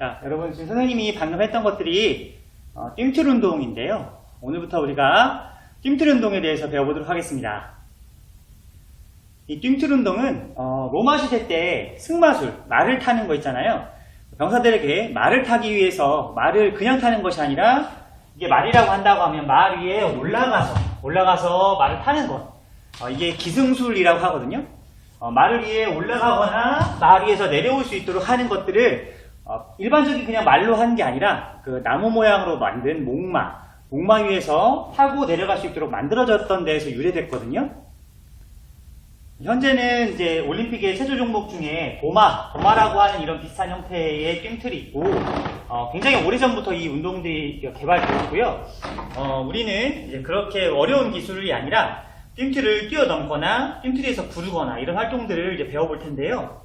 자, 여러분 지금 선생님이 방금 했던 것들이 뜀틀 운동인데요. 오늘부터 우리가 뜀틀 운동에 대해서 배워보도록 하겠습니다. 이 뜀틀 운동은 로마 시대 때 승마술, 말을 타는 거 있잖아요. 병사들에게 말을 타기 위해서 말을 그냥 타는 것이 아니라 이게 말이라고 한다고 하면 말 위에 올라가서 말을 타는 것. 이게 기승술이라고 하거든요. 말을 위에 올라가거나 말 위에서 내려올 수 있도록 하는 것들을 일반적인 그냥 말로 하는 게 아니라 그 나무 모양으로 만든 목마 위에서 타고 내려갈 수 있도록 만들어졌던 데에서 유래됐거든요. 현재는 이제 올림픽의 체조 종목 중에 도마라고 하는 이런 비슷한 형태의 뜀틀이 있고 굉장히 오래전부터 이 운동들이 개발되었고요. 우리는 이제 그렇게 어려운 기술이 아니라 뜀틀을 뛰어넘거나 뜀틀에서 구르거나 이런 활동들을 이제 배워볼 텐데요.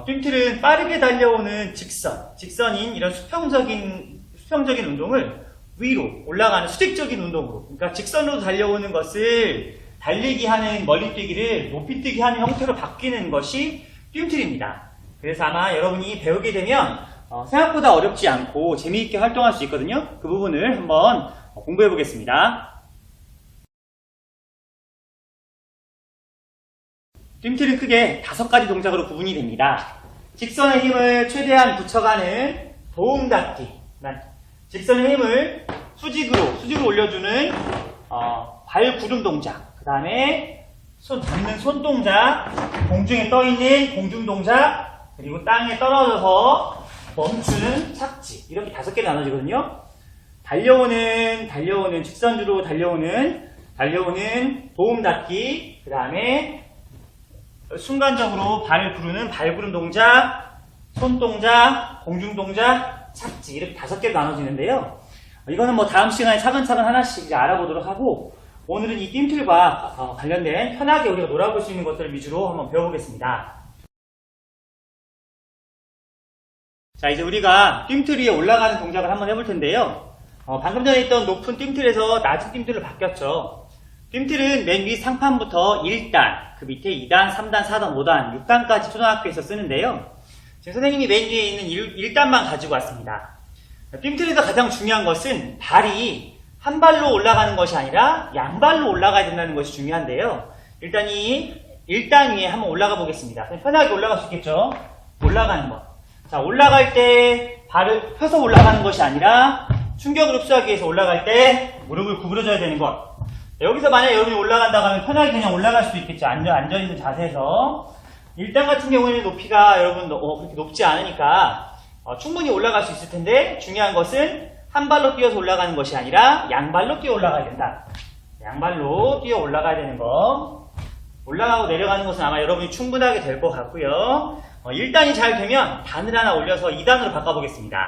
뜀틀은 빠르게 달려오는 직선인 이런 수평적인 운동을 위로 올라가는 수직적인 운동으로, 그러니까 직선으로 달려오는 것을 달리기 하는 멀리뛰기를 높이뛰기 하는 형태로 바뀌는 것이 뜀틀입니다. 그래서 아마 여러분이 배우게 되면 생각보다 어렵지 않고 재미있게 활동할 수 있거든요. 그 부분을 한번 공부해 보겠습니다. 뜀틀은 크게 5가지 동작으로 구분이 됩니다. 직선의 힘을 최대한 붙여가는 도움닫기, 직선의 힘을 수직으로 올려주는 발 구름 동작, 그 다음에 잡는 손 동작, 공중에 떠있는 공중 동작, 그리고 땅에 떨어져서 멈추는 착지, 이렇게 5개로 나눠지거든요. 달려오는 직선주로 달려오는 도움닫기, 그 다음에 순간적으로 발을 구르는 발구름 동작, 손 동작, 공중 동작, 착지, 이렇게 5개로 나눠지는데요. 이거는 뭐 다음 시간에 차근차근 하나씩 이제 알아보도록 하고, 오늘은 이 뜀틀과 관련된 편하게 우리가 놀아볼 수 있는 것들을 위주로 한번 배워보겠습니다. 자, 이제 우리가 뜀틀 위에 올라가는 동작을 한번 해볼 텐데요. 방금 전에 있던 높은 뜀틀에서 낮은 뜀틀로 바뀌었죠. 뜀틀은 맨 위 상판부터 1단, 그 밑에 2단, 3단, 4단, 5단, 6단까지 초등학교에서 쓰는데요. 지금 선생님이 맨 위에 있는 1단만 가지고 왔습니다. 뜀틀에서 가장 중요한 것은 발이 한 발로 올라가는 것이 아니라 양발로 올라가야 된다는 것이 중요한데요. 일단 이 1단 위에 한번 올라가 보겠습니다. 편하게 올라갈 수 있겠죠? 올라가는 것. 자, 올라갈 때 발을 펴서 올라가는 것이 아니라 충격을 흡수하기 위해서 올라갈 때 무릎을 구부려줘야 되는 것. 여기서 만약에 여러분이 올라간다고 하면 편하게 그냥 올라갈 수도 있겠죠. 앉아있는 자세에서. 1단 같은 경우에는 높이가 여러분 그렇게 높지 않으니까 충분히 올라갈 수 있을 텐데, 중요한 것은 한 발로 뛰어서 올라가는 것이 아니라 양발로 뛰어 올라가야 된다. 양발로 뛰어 올라가야 되는 거. 올라가고 내려가는 것은 아마 여러분이 충분하게 될 것 같고요. 1단이 잘 되면 단을 하나 올려서 2단으로 바꿔보겠습니다.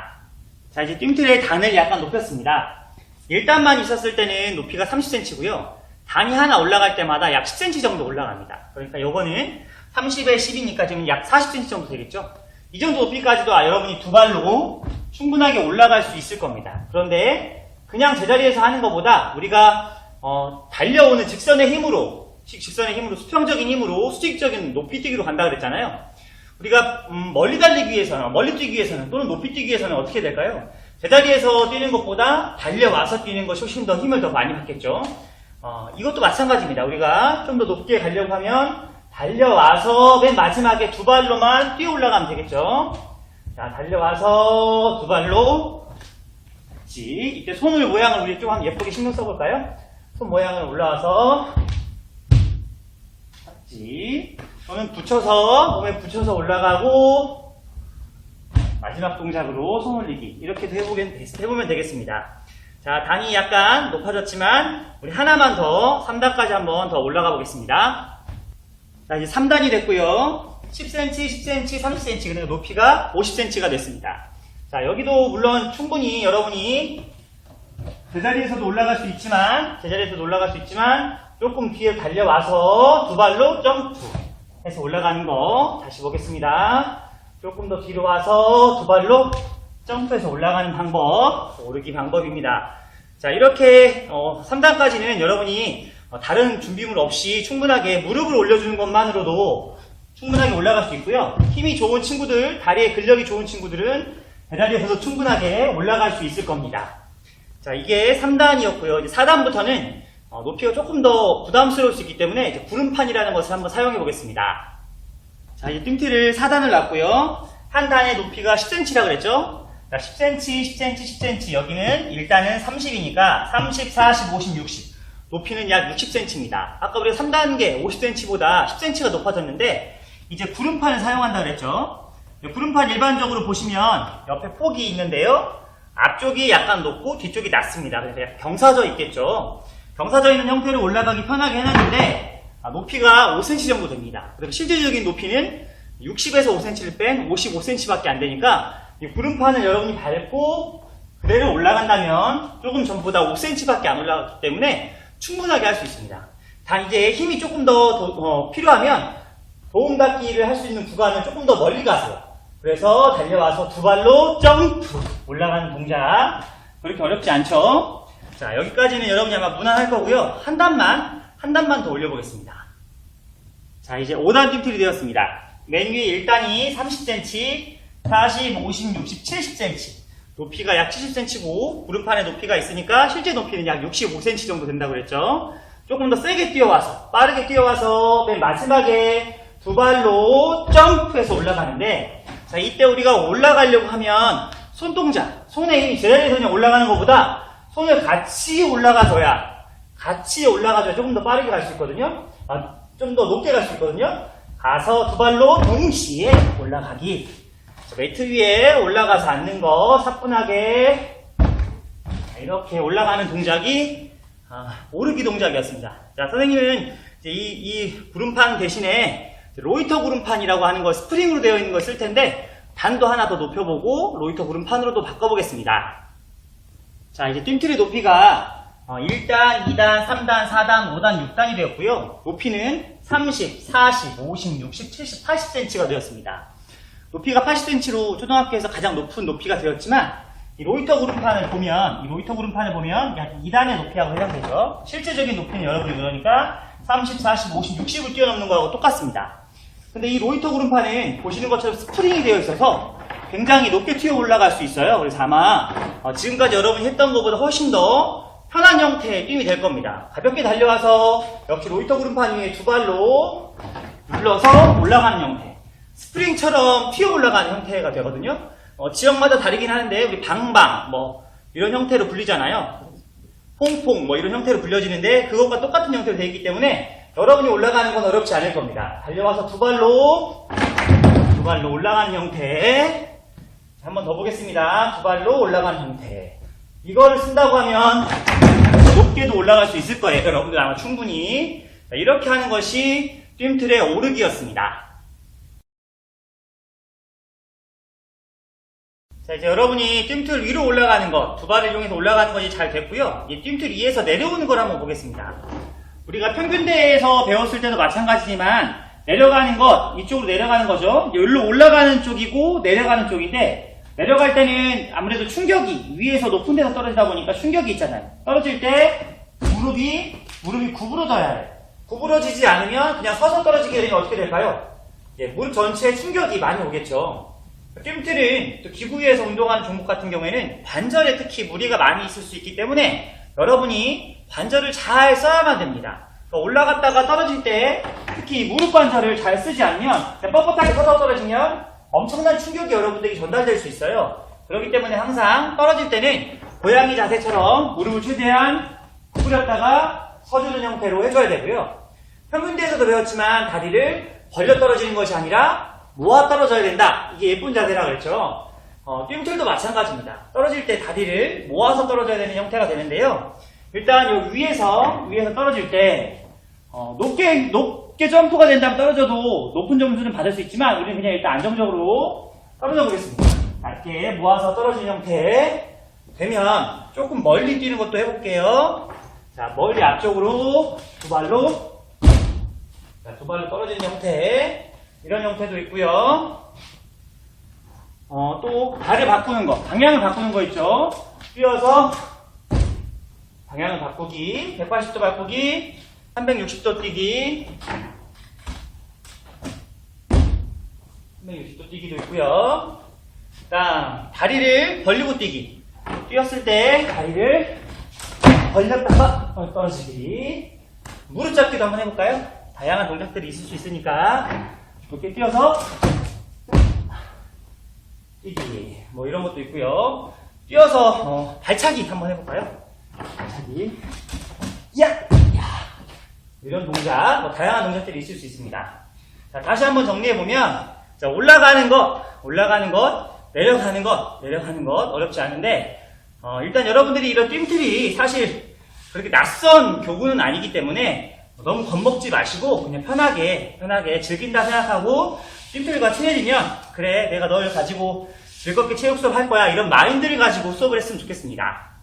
자, 이제 뜀틀의 단을 약간 높였습니다. 1단만 있었을 때는 높이가 30cm고요. 단이 하나 올라갈 때마다 약 10cm 정도 올라갑니다. 그러니까 요거는 30에 10이니까 지금 약 40cm 정도 되겠죠? 이 정도 높이까지도 여러분이 두 발로 충분하게 올라갈 수 있을 겁니다. 그런데 그냥 제자리에서 하는 것보다 우리가 달려오는 직선의 힘으로 수평적인 힘으로 수직적인 높이뛰기로 간다 그랬잖아요. 우리가 멀리 뛰기 위해서는 또는 높이 뛰기 위해서는 어떻게 될까요? 제자리에서 뛰는 것보다 달려와서 뛰는 것이 훨씬 더 힘을 더 많이 받겠죠. 이것도 마찬가지입니다. 우리가 좀 더 높게 가려고 하면 달려와서 맨 마지막에 두 발로만 뛰어 올라가면 되겠죠. 자, 달려와서 두 발로 같이, 이때 손을 모양을 우리 좀 한번 예쁘게 신경 써볼까요? 손 모양을 올라와서 같이 손은 몸에 붙여서 올라가고, 마지막 동작으로 손 올리기, 이렇게도 해보면 되겠습니다. 자, 단이 약간 높아졌지만 우리 하나만 더 3단까지 한번 더 올라가 보겠습니다. 자, 이제 3단이 됐고요. 10cm, 10cm, 30cm, 그러니까 높이가 50cm가 됐습니다. 자, 여기도 물론 충분히 여러분이 제자리에서도 올라갈 수 있지만 조금 뒤에 달려와서 두 발로 점프 해서 올라가는 거 다시 보겠습니다. 조금 더 뒤로 와서 두 발로 점프해서 올라가는 방법, 오르기 방법입니다. 자, 이렇게 3단까지는 여러분이 다른 준비물 없이 충분하게 무릎을 올려주는 것만으로도 충분하게 올라갈 수 있고요. 힘이 좋은 친구들, 다리에 근력이 좋은 친구들은 배달이어서 충분하게 올라갈 수 있을 겁니다. 자, 이게 3단이었고요. 이제 4단부터는 높이가 조금 더 부담스러울 수 있기 때문에 이제 구름판이라는 것을 한번 사용해 보겠습니다. 자, 이제 띵트를 4단을 놨고요. 한 단의 높이가 10cm라고 그랬죠? 자, 10cm, 10cm, 10cm. 여기는 일단은 30이니까 30, 40, 50, 60. 높이는 약 60cm입니다. 아까 우리가 3단계 50cm보다 10cm가 높아졌는데 이제 구름판을 사용한다 그랬죠? 구름판 일반적으로 보시면 옆에 폭이 있는데요. 앞쪽이 약간 높고 뒤쪽이 낮습니다. 그래서 약간 경사져 있겠죠. 경사져 있는 형태로 올라가기 편하게 해놨는데 높이가 5cm 정도 됩니다. 그리고 실질적인 높이는 60에서 5cm를 뺀 55cm밖에 안 되니까 이 구름판을 여러분이 밟고 그대로 올라간다면 조금 전보다 5cm밖에 안 올라갔기 때문에 충분하게 할 수 있습니다. 단 이제 힘이 조금 더 필요하면 도움닫기를 할 수 있는 구간은 조금 더 멀리 가세요. 그래서 달려와서 두 발로 점프 올라가는 동작. 그렇게 어렵지 않죠? 자, 여기까지는 여러분이 아마 무난할 거고요. 한 단만 더 올려보겠습니다. 자, 이제 5단 띵틀이 되었습니다. 맨 위에 1단이 30cm, 40, 50, 60, 70cm. 높이가 약 70cm고 구름판에 높이가 있으니까 실제 높이는 약 65cm 정도 된다고 그랬죠. 조금 더 세게 뛰어와서 빠르게 뛰어와서 맨 마지막에 두 발로 점프해서 올라가는데, 자, 이때 우리가 올라가려고 하면 손동작, 손의 힘이 제자리에서 그냥 올라가는 것보다 손을 같이 올라가줘야 조금 더 빠르게 갈 수 있거든요. 좀 더 높게 갈 수 있거든요. 가서 두 발로 동시에 올라가기. 매트 위에 올라가서 앉는 거 사뿐하게 이렇게 올라가는 동작이 오르기 동작이었습니다. 자, 선생님은 이제 이 구름판 대신에 로이터 구름판이라고 하는 거 스프링으로 되어 있는 걸 쓸 텐데 단도 하나 더 높여보고 로이터 구름판으로도 바꿔보겠습니다. 자, 이제 띵틀의 높이가 1단, 2단, 3단, 4단, 5단, 6단이 되었고요. 높이는 30, 40, 50, 60, 70, 80cm가 되었습니다. 높이가 80cm로 초등학교에서 가장 높은 높이가 되었지만 이 로이터 구름판을 보면 약 2단의 높이하고 해당되죠. 실제적인 높이는 여러분이 그러니까 30, 40, 50, 60을 뛰어넘는 거하고 똑같습니다. 근데 이 로이터 구름판은 보시는 것처럼 스프링이 되어 있어서 굉장히 높게 튀어 올라갈 수 있어요. 그래서 아마 지금까지 여러분이 했던 것보다 훨씬 더 편한 형태의 뛰임이 될 겁니다. 가볍게 달려와서 역시 로이터 구름판 위에 두 발로 눌러서 올라가는 형태. 스프링처럼 튀어 올라가는 형태가 되거든요. 지역마다 다르긴 하는데 우리 방방 이런 형태로 불리잖아요. 퐁퐁 이런 형태로 불려지는데 그것과 똑같은 형태로 되어 있기 때문에 여러분이 올라가는 건 어렵지 않을 겁니다. 달려와서 두 발로 올라가는 형태. 한번 더 보겠습니다. 두 발로 올라가는 형태. 이거를 쓴다고 하면 높게도 올라갈 수 있을 거예요. 여러분들 아마 충분히. 자, 이렇게 하는 것이 띵틀의 오르기였습니다. 자, 이제 여러분이 띵틀 위로 올라가는 것, 두 발을 이용해서 올라가는 것이 잘 됐고요. 이 띵틀 위에서 내려오는 걸 한번 보겠습니다. 우리가 평균대에서 배웠을 때도 마찬가지지만 내려가는 것, 이쪽으로 내려가는 거죠. 여기로 올라가는 쪽이고 내려가는 쪽인데 내려갈 때는 아무래도 충격이 위에서 높은 데서 떨어지다 보니까 충격이 있잖아요. 떨어질 때 무릎이 구부러져야 해요. 구부러지지 않으면 그냥 서서 떨어지게 되면 어떻게 될까요? 무릎 전체에 충격이 많이 오겠죠. 띵틀은 또 기구 위에서 운동하는 종목 같은 경우에는 관절에 특히 무리가 많이 있을 수 있기 때문에 여러분이 관절을 잘 써야만 됩니다. 올라갔다가 떨어질 때 특히 무릎 관절을 잘 쓰지 않으면 뻣뻣하게 서서 떨어지면 엄청난 충격이 여러분들에게 전달될 수 있어요. 그렇기 때문에 항상 떨어질 때는 고양이 자세처럼 무릎을 최대한 구부렸다가 서주는 형태로 해줘야 되고요. 평균대에서도 배웠지만 다리를 벌려 떨어지는 것이 아니라 모아 떨어져야 된다. 이게 예쁜 자세라고 그랬죠. 띵틀도 마찬가지입니다. 떨어질 때 다리를 모아서 떨어져야 되는 형태가 되는데요. 일단 요 위에서 떨어질 때 높게 점프가 된다면 떨어져도 높은 점수는 받을 수 있지만 우리는 그냥 일단 안정적으로 떨어져 보겠습니다. 짧게 모아서 떨어지는 형태 되면 조금 멀리 뛰는 것도 해볼게요. 자, 멀리 앞쪽으로 두 발로 떨어지는 형태. 이런 형태도 있고요. 또 발을 바꾸는 거, 방향을 바꾸는 거 있죠. 뛰어서 방향을 바꾸기, 180도 바꾸기, 360도 뛰기, 360도 뛰기도 있고요. 다음, 다리를 벌리고 뛰기. 뛰었을 때 다리를 벌렸다가 떨어지기. 무릎 잡기도 한번 해볼까요? 다양한 동작들이 있을 수 있으니까 이렇게 뛰어서 뛰기. 뭐 이런 것도 있고요. 뛰어서 발차기 한번 해볼까요? 발차기. 야! 이런 동작, 뭐 다양한 동작들이 있을 수 있습니다. 자, 다시 한번 정리해보면, 자, 올라가는 것, 내려가는 것, 어렵지 않은데, 일단 여러분들이 이런 뜀틀이 사실 그렇게 낯선 교구는 아니기 때문에 너무 겁먹지 마시고, 그냥 편하게 즐긴다 생각하고, 뜀틀과 친해지면, 그래, 내가 널 가지고 즐겁게 체육 수업 할 거야, 이런 마인드를 가지고 수업을 했으면 좋겠습니다.